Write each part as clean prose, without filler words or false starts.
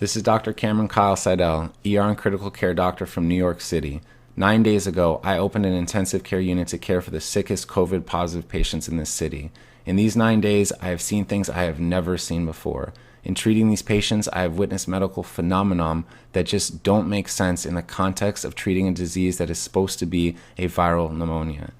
This is Dr. Cameron Kyle-Sidell, ER and critical care doctor from New York City. 9 days ago, I opened an intensive care unit to care for the sickest COVID-positive patients in this city. In these 9 days, I have seen things I have never seen before. In treating these patients, I have witnessed medical phenomenon that just don't make sense in the context of treating a disease that is supposed to be a viral pneumonia.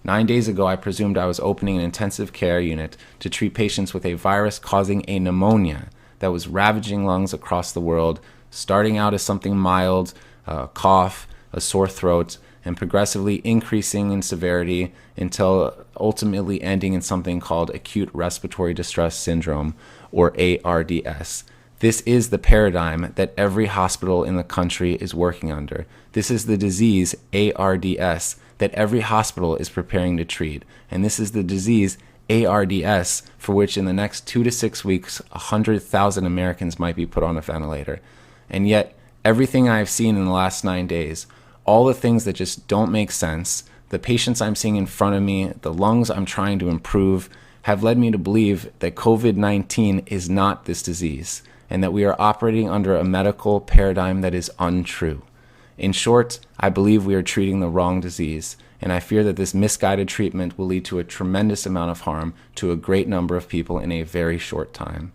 9 days ago, I presumed I was opening an intensive care unit to treat patients with a virus causing a pneumonia that was ravaging lungs across the world, starting out as something mild, a cough, a sore throat, and progressively increasing in severity until ultimately ending in something called acute respiratory distress syndrome, or ARDS. This is the paradigm that every hospital in the country is working under. This is the disease, ARDS, that every hospital is preparing to treat. And this is the disease, ARDS, for which in the next 2 to 6 weeks, 100,000 Americans might be put on a ventilator. And yet, everything I've seen in the last 9 days, all the things that just don't make sense, the patients I'm seeing in front of me, the lungs I'm trying to improve, have led me to believe that COVID-19 is not this disease, and that we are operating under a medical paradigm that is untrue. In short, I believe we are treating the wrong disease, and I fear that this misguided treatment will lead to a tremendous amount of harm to a great number of people in a very short time.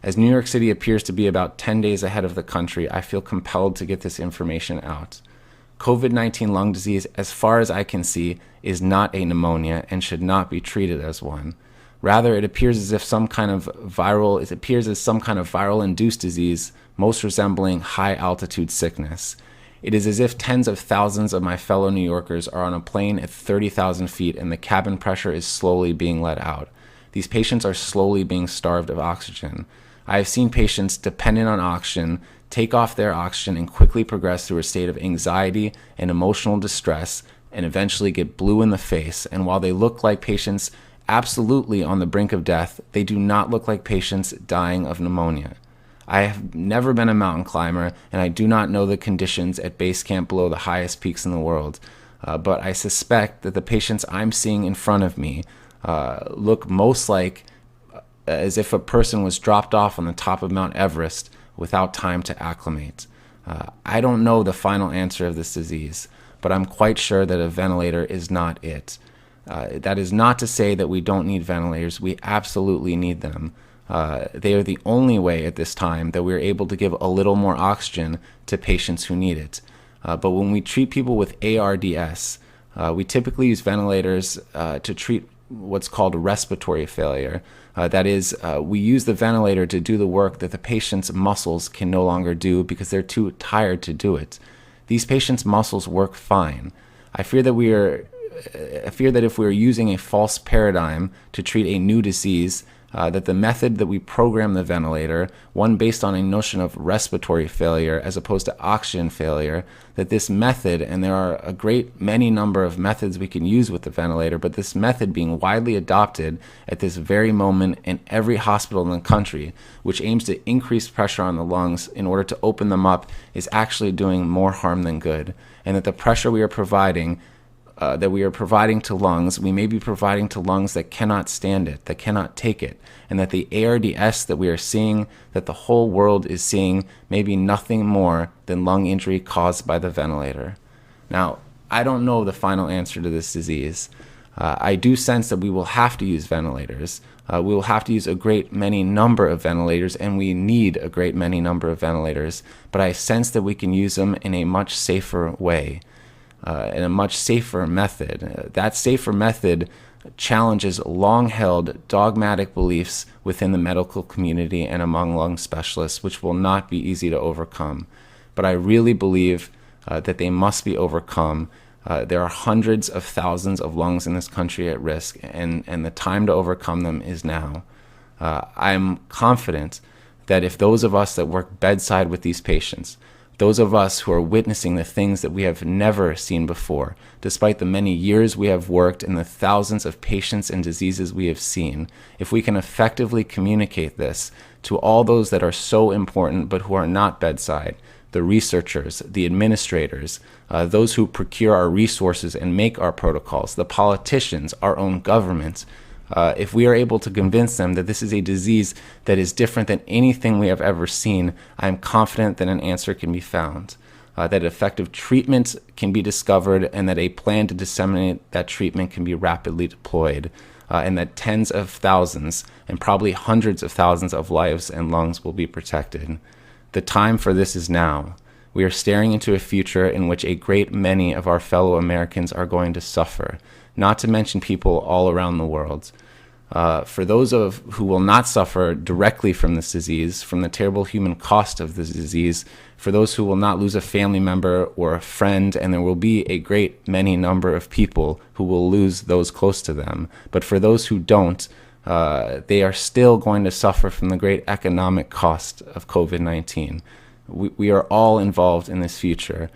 As New York City appears to be about 10 days ahead of the country, I feel compelled to get this information out. COVID-19 lung disease, as far as I can see, is not a pneumonia and should not be treated as one. Rather, it appears as some kind of viral-induced disease, most resembling high-altitude sickness. It is as if tens of thousands of my fellow New Yorkers are on a plane at 30,000 feet and the cabin pressure is slowly being let out. These patients are slowly being starved of oxygen. I have seen patients dependent on oxygen take off their oxygen and quickly progress through a state of anxiety and emotional distress and eventually get blue in the face. And while they look like patients absolutely on the brink of death, they do not look like patients dying of pneumonia. I have never been a mountain climber, and I do not know the conditions at base camp below the highest peaks in the world. But I suspect that the patients I'm seeing in front of me look most like as if a person was dropped off on the top of Mount Everest without time to acclimate. I don't know the final answer of this disease, but I'm quite sure that a ventilator is not it. That is not to say that we don't need ventilators. We absolutely need them. They are the only way at this time that we're able to give a little more oxygen to patients who need it. But when we treat people with ARDS, we typically use ventilators to treat what's called respiratory failure. That is, we use the ventilator to do the work that the patient's muscles can no longer do because they're too tired to do it. These patients' muscles work fine. I fear that if we are using a false paradigm to treat a new disease, that the method that we program the ventilator, one based on a notion of respiratory failure as opposed to oxygen failure, that this method, and there are a great many number of methods we can use with the ventilator, but this method being widely adopted at this very moment in every hospital in the country, which aims to increase pressure on the lungs in order to open them up, is actually doing more harm than good. And that the pressure we are providing to lungs, we may be providing to lungs that cannot stand it, that cannot take it, and that the ARDS that we are seeing, that the whole world is seeing, may be nothing more than lung injury caused by the ventilator. Now, I don't know the final answer to this disease. I do sense that we will have to use ventilators. We will have to use a great many number of ventilators, and we need a great many number of ventilators, but I sense that we can use them in a much safer way. In a much safer method. That safer method challenges long-held dogmatic beliefs within the medical community and among lung specialists, which will not be easy to overcome. But I really believe that they must be overcome. There are hundreds of thousands of lungs in this country at risk, and the time to overcome them is now. I'm confident that if those of us that work bedside with these patients, those of us who are witnessing the things that we have never seen before, despite the many years we have worked and the thousands of patients and diseases we have seen, if we can effectively communicate this to all those that are so important but who are not bedside, the researchers, the administrators, those who procure our resources and make our protocols, the politicians, our own government, If we are able to convince them that this is a disease that is different than anything we have ever seen, I am confident that an answer can be found, that effective treatment can be discovered, and that a plan to disseminate that treatment can be rapidly deployed, and that tens of thousands and probably hundreds of thousands of lives and lungs will be protected. The time for this is now. We are staring into a future in which a great many of our fellow Americans are going to suffer, not to mention people all around the world. For those who will not suffer directly from this disease, from the terrible human cost of this disease, for those who will not lose a family member or a friend, and there will be a great many number of people who will lose those close to them. But for those who don't, they are still going to suffer from the great economic cost of COVID-19. We are all involved in this future.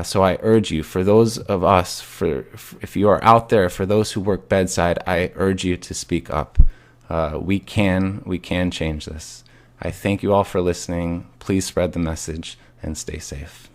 So I urge you, for those of us, if you are out there, for those who work bedside, I urge you to speak up. We can change this. I thank you all for listening. Please spread the message and stay safe.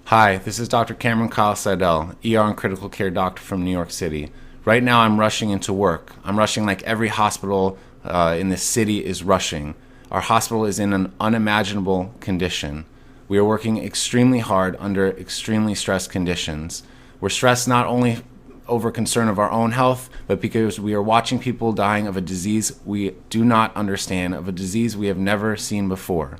Hi, this is Dr. Cameron Kyle-Sidell, ER and critical care doctor from New York City. Right now I'm rushing into work. I'm rushing like every hospital in this city is rushing. Our hospital is in an unimaginable condition. We are working extremely hard under extremely stressed conditions. We're stressed not only over concern of our own health, but because we are watching people dying of a disease we do not understand, of a disease we have never seen before.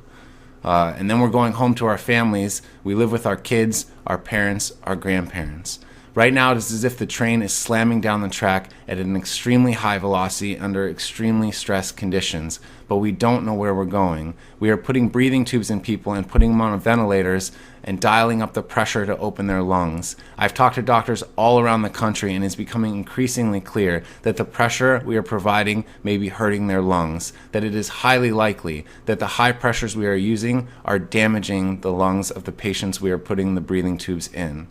And then we're going home to our families. We live with our kids, our parents, our grandparents. Right now, it is as if the train is slamming down the track at an extremely high velocity under extremely stressed conditions, but we don't know where we're going. We are putting breathing tubes in people and putting them on ventilators and dialing up the pressure to open their lungs. I've talked to doctors all around the country, and it's becoming increasingly clear that the pressure we are providing may be hurting their lungs, that it is highly likely that the high pressures we are using are damaging the lungs of the patients we are putting the breathing tubes in.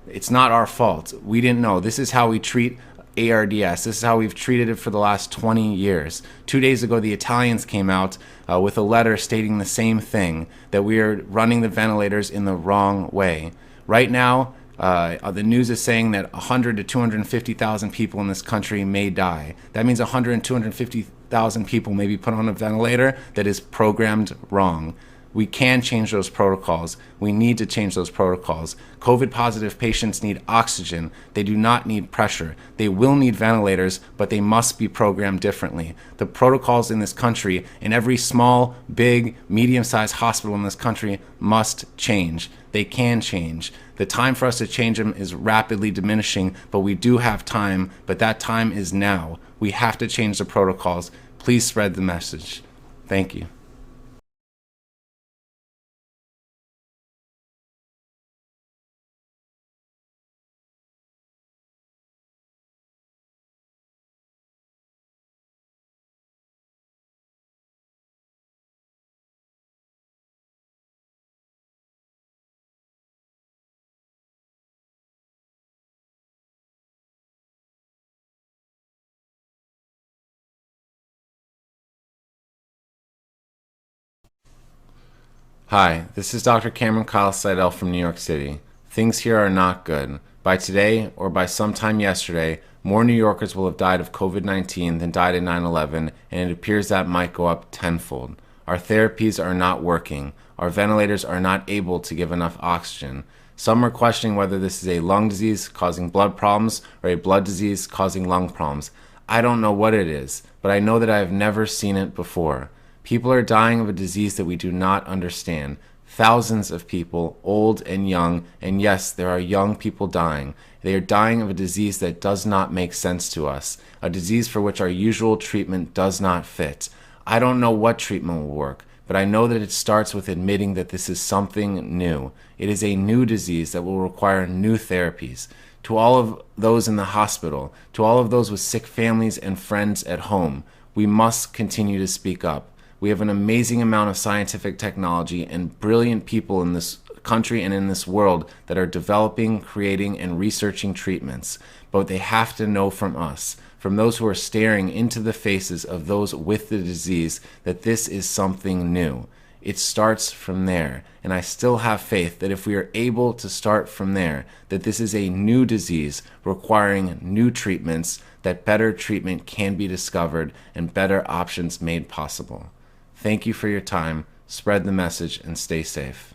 It's not our fault. We didn't know. This is how we treat ARDS. This is how we've treated it for the last 20 years. 2 days ago, the Italians came out with a letter stating the same thing, that we are running the ventilators in the wrong way. Right now, the news is saying that 100 to 250,000 people in this country may die. That means 100 and 250,000 people may be put on a ventilator that is programmed wrong. We can change those protocols. We need to change those protocols. COVID-positive patients need oxygen. They do not need pressure. They will need ventilators, but they must be programmed differently. The protocols in this country, in every small, big, medium-sized hospital in this country, must change. They can change. The time for us to change them is rapidly diminishing, but we do have time, but that time is now. We have to change the protocols. Please spread the message. Thank you. Hi, this is Dr. Cameron Kyle-Sidell from New York City. Things here are not good. By today, or by sometime yesterday, more New Yorkers will have died of COVID-19 than died in 9/11, and it appears that might go up tenfold. Our therapies are not working. Our ventilators are not able to give enough oxygen. Some are questioning whether this is a lung disease causing blood problems or a blood disease causing lung problems. I don't know what it is, but I know that I have never seen it before. People are dying of a disease that we do not understand. Thousands of people, old and young, and yes, there are young people dying. They are dying of a disease that does not make sense to us, a disease for which our usual treatment does not fit. I don't know what treatment will work, but I know that it starts with admitting that this is something new. It is a new disease that will require new therapies. To all of those in the hospital, to all of those with sick families and friends at home, we must continue to speak up. We have an amazing amount of scientific technology and brilliant people in this country and in this world that are developing, creating, and researching treatments. But they have to know from us, from those who are staring into the faces of those with the disease, that this is something new. It starts from there, and I still have faith that if we are able to start from there, that this is a new disease requiring new treatments, that better treatment can be discovered and better options made possible. Thank you for your time. Spread the message and stay safe.